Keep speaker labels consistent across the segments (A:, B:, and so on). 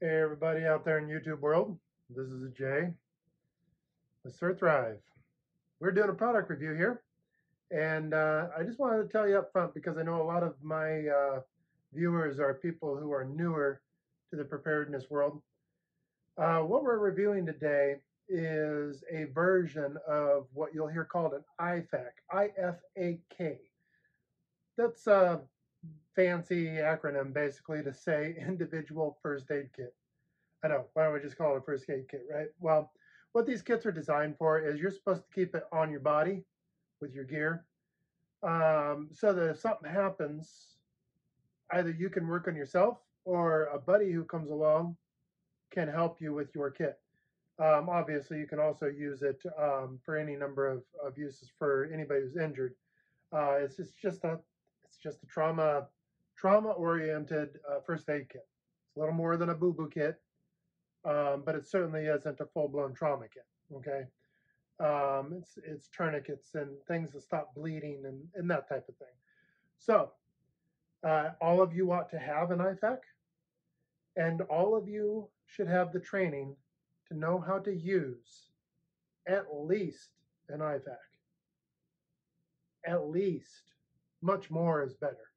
A: Hey everybody out there in YouTube world, this is Jay with Sir Thrive. We're doing a product review here, and I just wanted to tell you up front because I know a lot of my viewers are people who are newer to the preparedness world. What we're reviewing today is a version of what you'll hear called an IFAK, I-F-A-K. That's a fancy acronym basically to say individual first aid kit. I know, why don't we just call it a first aid kit, right? Well, what these kits are designed for is you're supposed to keep it on your body with your gear, so that if something happens, either you can work on yourself or a buddy who comes along can help you with your kit. Obviously, you can also use it for any number of uses for anybody who's injured. It's just a trauma oriented first aid kit. It's a little more than a boo-boo kit. But it certainly isn't a full-blown trauma kit, okay? It's tourniquets and things to stop bleeding and that type of thing. So all of you ought to have an IFAK, and all of you should have the training to know how to use at least an IFAK. At least. Much more is better.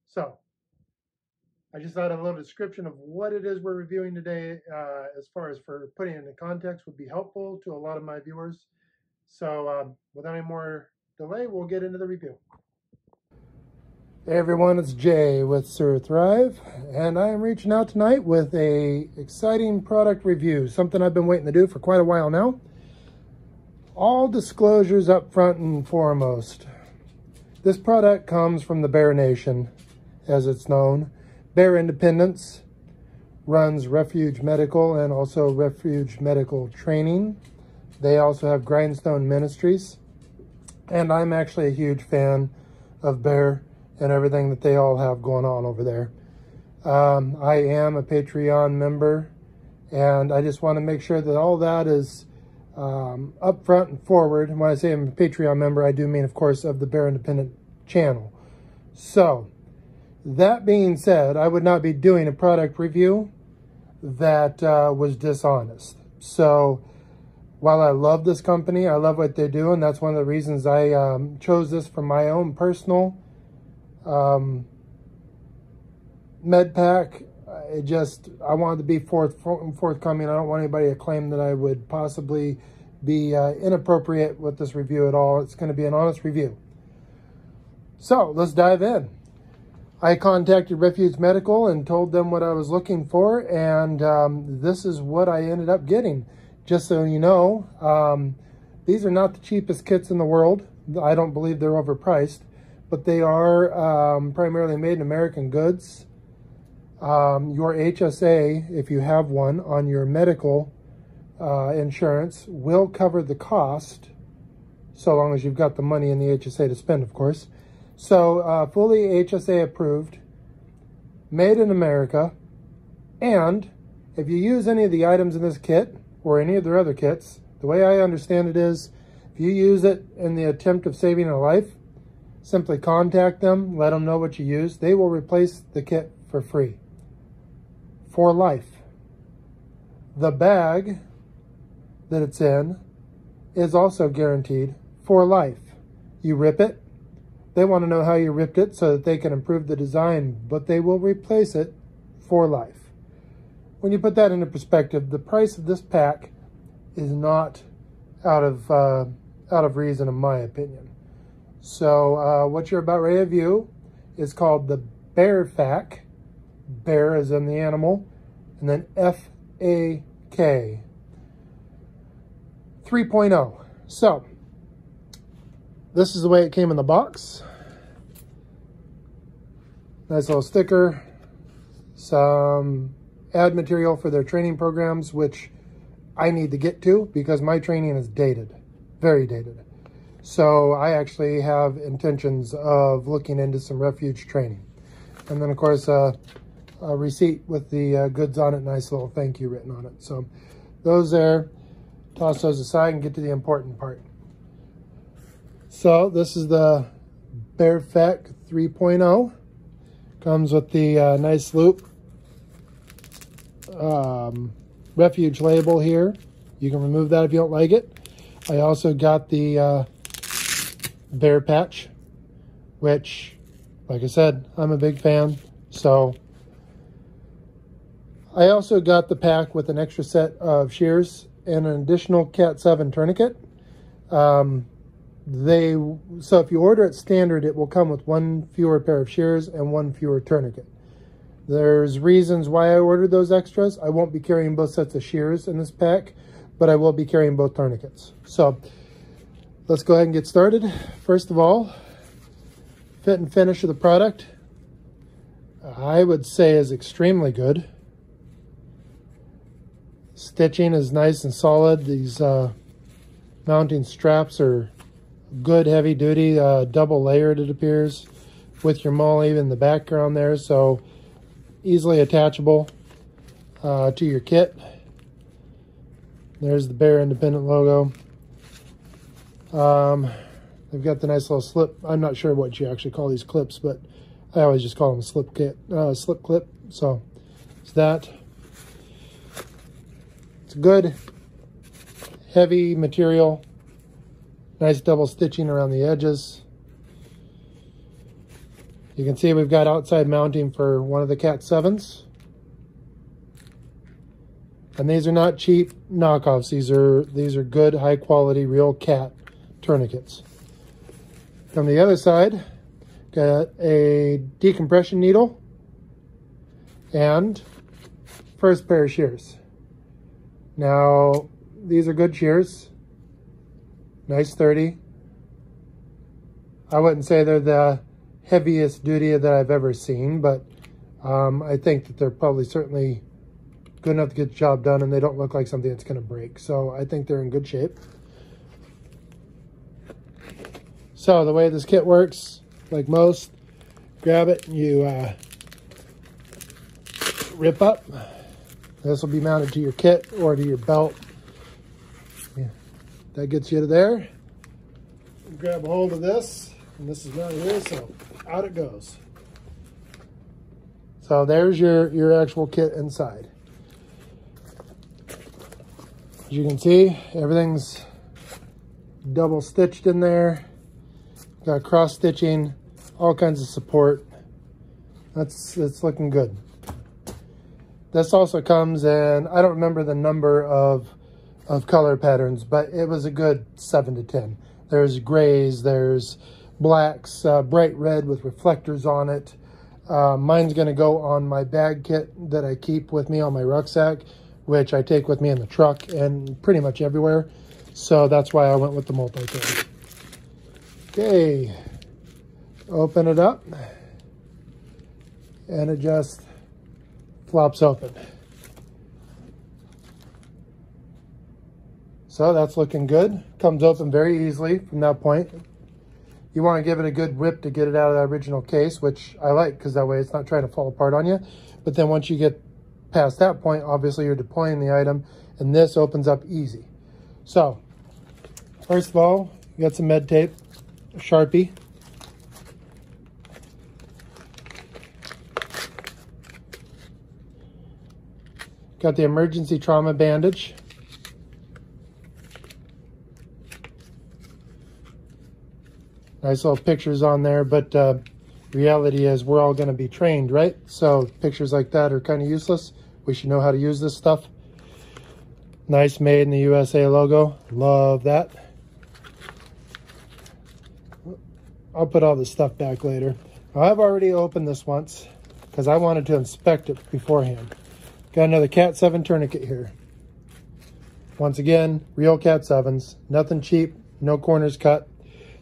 A: So I just thought a little description of what it is we're reviewing today, as far as for putting it into context, would be helpful to a lot of my viewers. So without any more delay, we'll get into the review. Hey everyone, it's Jay with Sir Thrive, and I am reaching out tonight with a exciting product review, something I've been waiting to do for quite a while now. All disclosures up front and foremost. This product comes from the Bear Nation, as it's known. Bear Independence runs Refuge Medical and also Refuge Medical Training. They also have Grindstone Ministries. And I'm actually a huge fan of Bear and everything that they all have going on over there. I am a Patreon member, and I just want to make sure that all that is up front and forward. And when I say I'm a Patreon member, I do mean, of course, of the Bear Independent channel. So, that being said, I would not be doing a product review that was dishonest. So while I love this company, I love what they do, and that's one of the reasons I chose this for my own personal med pack. I wanted to be forthcoming. I don't want anybody to claim that I would possibly be inappropriate with this review at all. It's going to be an honest review. So let's dive in. I contacted Refuge Medical and told them what I was looking for, and this is what I ended up getting. Just so you know, these are not the cheapest kits in the world. I don't believe they're overpriced, but they are primarily made in American goods. Your HSA, if you have one on your medical insurance, will cover the cost, so long as you've got the money in the HSA to spend, of course. So fully HSA approved, made in America, and if you use any of the items in this kit or any of their other kits, the way I understand it is, if you use it in the attempt of saving a life, simply contact them, let them know what you use. They will replace the kit for free, for life. The bag that it's in is also guaranteed for life. You rip it, they want to know how you ripped it so that they can improve the design, but they will replace it for life. When you put that into perspective, the price of this pack is not out of reason, in my opinion. So what you're about ready to view is called the BearFAK. Bear as in the animal, and then F-A-K 3.0. So this is the way it came in the box. Nice little sticker, some ad material for their training programs, which I need to get to because my training is dated, very dated. So I actually have intentions of looking into some Refuge training. And then, of course, a receipt with the goods on it, nice little thank you written on it. So those there, toss those aside and get to the important part. So this is the BearFAK 3.0. Comes with the nice loop refuge label here. You can remove that if you don't like it. I also got the BearFAK, which, like I said, I'm a big fan. So I also got the pack with an extra set of shears and an additional Cat 7 tourniquet. So if you order it standard, it will come with one fewer pair of shears and one fewer tourniquet. There's reasons why I ordered those extras. I won't be carrying both sets of shears in this pack, but I will be carrying both tourniquets. So let's go ahead and get started. First of all, fit and finish of the product, I would say, is extremely good. Stitching is nice and solid. These mounting straps are good, heavy duty, double layered, it appears, with your MOLLE in the background there, so easily attachable to your kit. There's the Bear Independent logo. They've got the nice little slip. I'm not sure what you actually call these clips, but I always just call them slip clip. So it's that. It's good, heavy material. Nice double stitching around the edges. You can see we've got outside mounting for one of the Cat 7s. And these are not cheap knockoffs. These are good, high quality, real cat tourniquets. On the other side, got a decompression needle and first pair of shears. Now, these are good shears. Nice 30. I wouldn't say they're the heaviest duty that I've ever seen, but I think that they're probably certainly good enough to get the job done, and they don't look like something that's going to break. So I think they're in good shape. So the way this kit works, like most, grab it and you rip up. This will be mounted to your kit or to your belt. Yeah, that gets you to there. Grab a hold of this, and this is mounted here, so out it goes. So there's your actual kit inside. As you can see, everything's double stitched in there. Got cross stitching, all kinds of support. It's looking good. This also comes in, I don't remember the number of color patterns, but it was a good 7 to 10. There's grays, there's blacks, bright red with reflectors on it. Mine's gonna go on my bag kit that I keep with me on my rucksack, which I take with me in the truck and pretty much everywhere. So that's why I went with the multi-color. Okay, open it up, and it just flops open. So that's looking good. Comes open very easily from that point. You want to give it a good whip to get it out of the original case, which I like, because that way it's not trying to fall apart on you. But then once you get past that point, obviously you're deploying the item, and this opens up easy. So first of all, you got some med tape, a Sharpie. Got the emergency trauma bandage. Nice little pictures on there, but reality is we're all going to be trained, right? So pictures like that are kind of useless. We should know how to use this stuff. Nice made in the USA logo. Love that. I'll put all this stuff back later. I've already opened this once because I wanted to inspect it beforehand. Got another Cat 7 tourniquet here. Once again, real Cat 7s. Nothing cheap, no corners cut.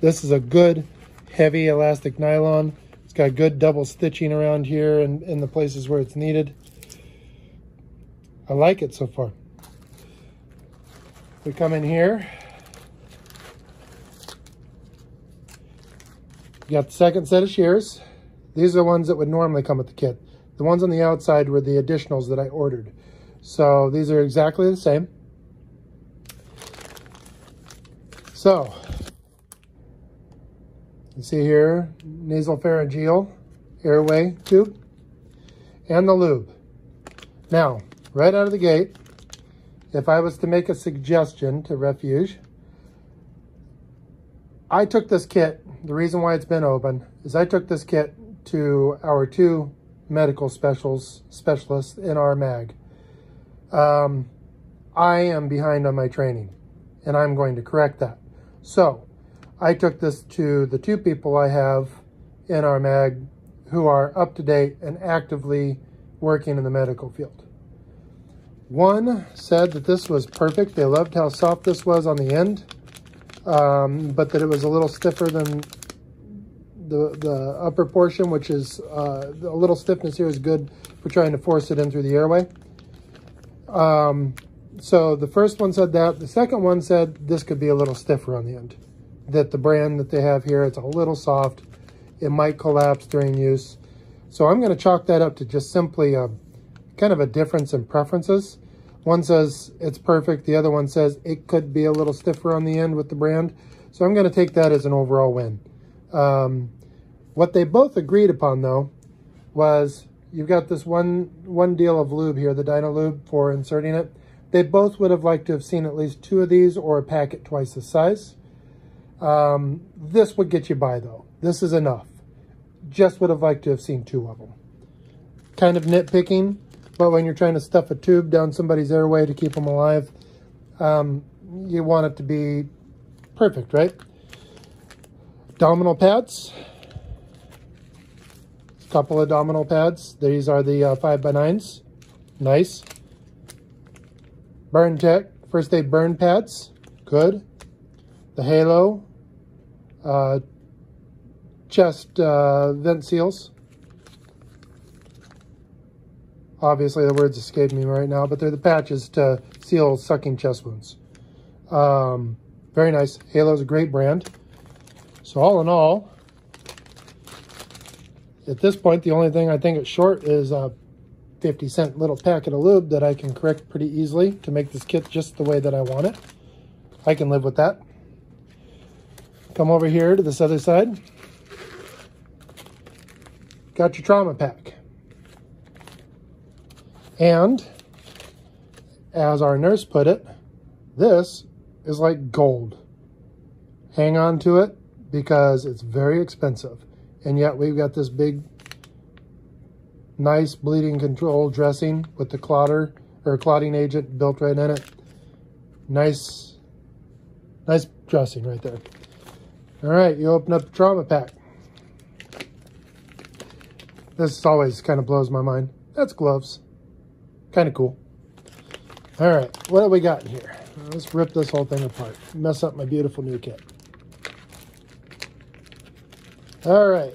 A: This is a good, heavy elastic nylon. It's got good double stitching around here and in the places where it's needed. I like it so far. We come in here. You got the second set of shears. These are the ones that would normally come with the kit. The ones on the outside were the additionals that I ordered. So these are exactly the same. So, you see here, nasopharyngeal airway tube and the lube. Now, right out of the gate, if I was to make a suggestion to Refuge, I took this kit, the reason why it's been open, is I took this kit to our 2 medical specialists in our mag. I am behind on my training, and I'm going to correct that. So, I took this to the 2 people I have in our mag who are up to date and actively working in the medical field. One said that this was perfect. They loved how soft this was on the end, but that it was a little stiffer than the upper portion, which is a little stiffness here is good for trying to force it in through the airway. So the first one said that. The second one said this could be a little stiffer on the end. That the brand that they have here, it's a little soft. It might collapse during use. So I'm going to chalk that up to just simply kind of a difference in preferences. One says it's perfect. The other one says it could be a little stiffer on the end with the brand. So I'm going to take that as an overall win. What they both agreed upon, though, was you've got this one deal of lube here, the Dyno Lube, for inserting it. They both would have liked to have seen at least 2 of these or a packet twice the size. This would get you by, though. This is enough. Just would have liked to have seen 2 of them. Kind of nitpicking, but when you're trying to stuff a tube down somebody's airway to keep them alive, you want it to be perfect, right? Abdominal pads. A couple of abdominal pads. These are the 5x9s. Nice. Burn Tech first aid burn pads. Good. The Halo chest vent seals. Obviously the words escape me right now, but they're the patches to seal sucking chest wounds. Very nice. Halo's a great brand. So all in all, at this point, the only thing I think it's short is a 50-cent little packet of lube that I can correct pretty easily to make this kit just the way that I want it. I can live with that. Come over here to this other side. Got your trauma pack. And, as our nurse put it, this is like gold. Hang on to it because it's very expensive. And yet we've got this big, nice bleeding control dressing with the clotter or clotting agent built right in it. Nice dressing right there. All right, you open up the trauma pack. This always kind of blows my mind. That's gloves. Kind of cool. All right, what do we got in here? Let's rip this whole thing apart. Mess up my beautiful new kit. All right.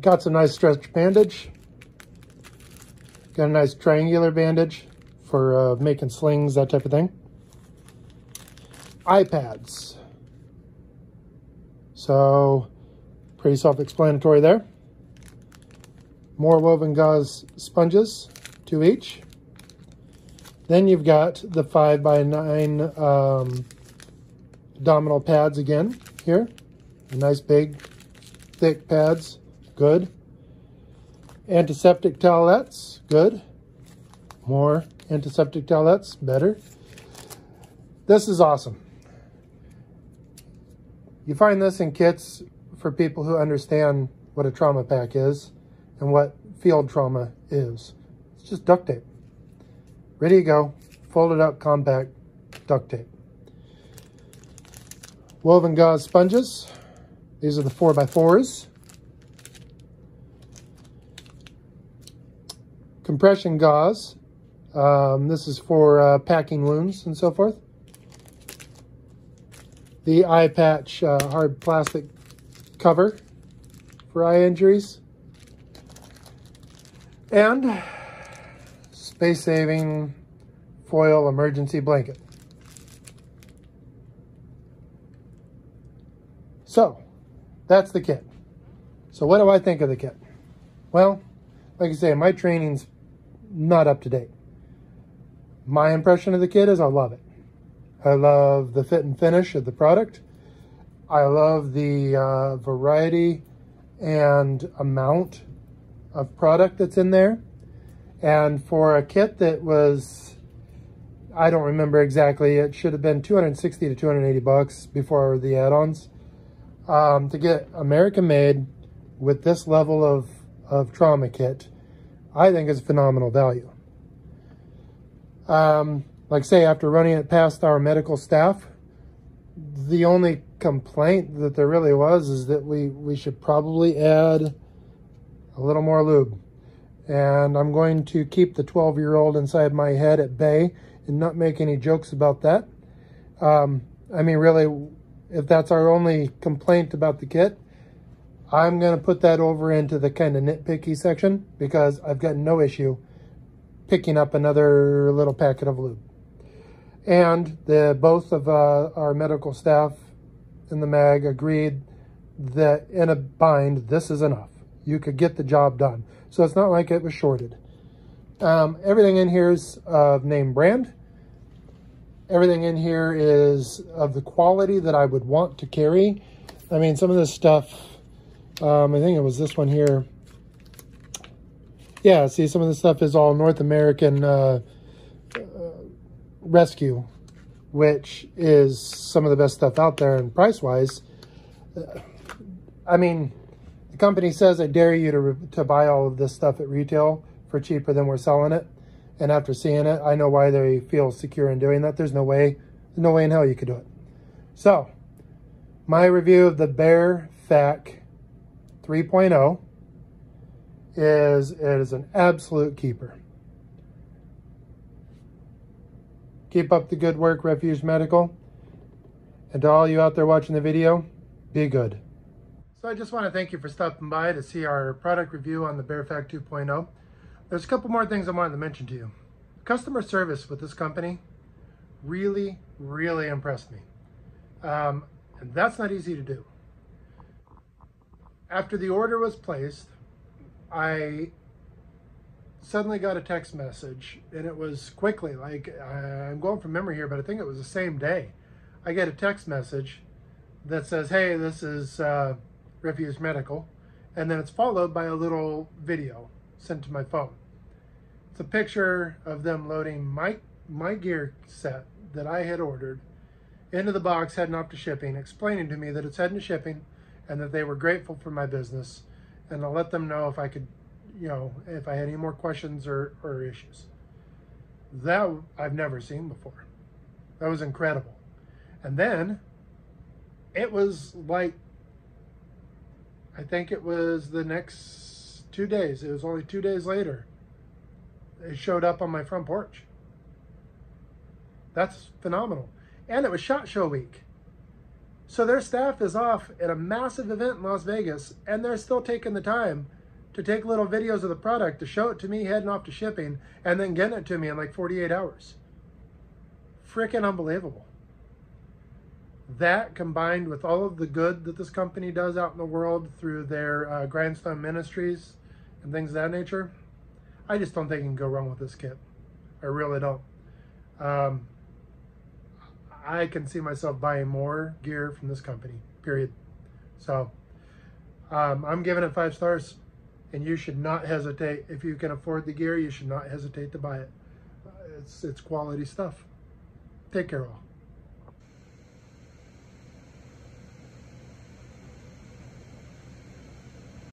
A: Got some nice stretch bandage. Got a nice triangular bandage for making slings, that type of thing. Eye pads. So, pretty self-explanatory there. More woven gauze sponges, 2 each. Then you've got the 5x9 abdominal pads again here. Nice big, thick pads, good. Antiseptic towelettes, good. More antiseptic towelettes, better. This is awesome. You find this in kits for people who understand what a trauma pack is and what field trauma is. It's just duct tape. Ready to go. Folded up, compact duct tape. Woven gauze sponges. These are the 4x4s. Compression gauze. This is for packing wounds and so forth. The eye patch hard plastic cover for eye injuries. And space-saving foil emergency blanket. So, that's the kit. So what do I think of the kit? Well, like I say, my training's not up to date. My impression of the kit is I love it. I love the fit and finish of the product. I love the variety and amount of product that's in there. And for a kit that was, I don't remember exactly, it should have been 260 to 280 bucks before the add-ons. To get American made with this level of trauma kit, I think is phenomenal value. Like say, after running it past our medical staff, the only complaint that there really was is that we should probably add a little more lube. And I'm going to keep the 12-year-old inside my head at bay and not make any jokes about that. I mean, really, if that's our only complaint about the kit, I'm going to put that over into the kind of nitpicky section, because I've got no issue picking up another little packet of lube. And both of our medical staff in the mag agreed that in a bind, this is enough. You could get the job done. So it's not like it was shorted. Everything in here is of name brand. Everything in here is of the quality that I would want to carry. I mean, some of this stuff, I think it was this one here. Yeah, see, some of this stuff is all North American Rescue, which is some of the best stuff out there. And price-wise, I mean, the company says, I dare you to buy all of this stuff at retail for cheaper than we're selling it. And after seeing it, I know why they feel secure in doing that. There's no way in hell you could do it. So, my review of the BearFAK 3.0 is an absolute keeper. Keep up the good work, Refuge Medical. And to all you out there watching the video, be good. So I just want to thank you for stopping by to see our product review on the BearFAK 2.0. There's a couple more things I wanted to mention to you. Customer service with this company really, really impressed me. And that's not easy to do. After the order was placed, I suddenly got a text message, and it was quickly, like, I'm going from memory here, but I think it was the same day. I get a text message that says, hey, this is Refuge Medical, and then it's followed by a little video sent to my phone. It's a picture of them loading my gear set that I had ordered into the box, heading off to shipping, explaining to me that it's heading to shipping and that they were grateful for my business, and I'll let them know if I could, you know, if I had any more questions or issues. That I've never seen before. That was incredible. And then it was like, I think it was the next 2 days. It was only 2 days later. It showed up on my front porch. That's phenomenal. And it was SHOT Show week. So their staff is off at a massive event in Las Vegas, and they're still taking the time to take little videos of the product to show it to me heading off to shipping, and then getting it to me in like 48 hours. Freaking unbelievable. That, combined with all of the good that this company does out in the world through their Grindstone Ministries and things of that nature, I just don't think you can go wrong with this kit. I really don't. I can see myself buying more gear from this company, period. So I'm giving it 5 stars, and you should not hesitate. If you can afford the gear, you should not hesitate to buy it. It's quality stuff. Take care all.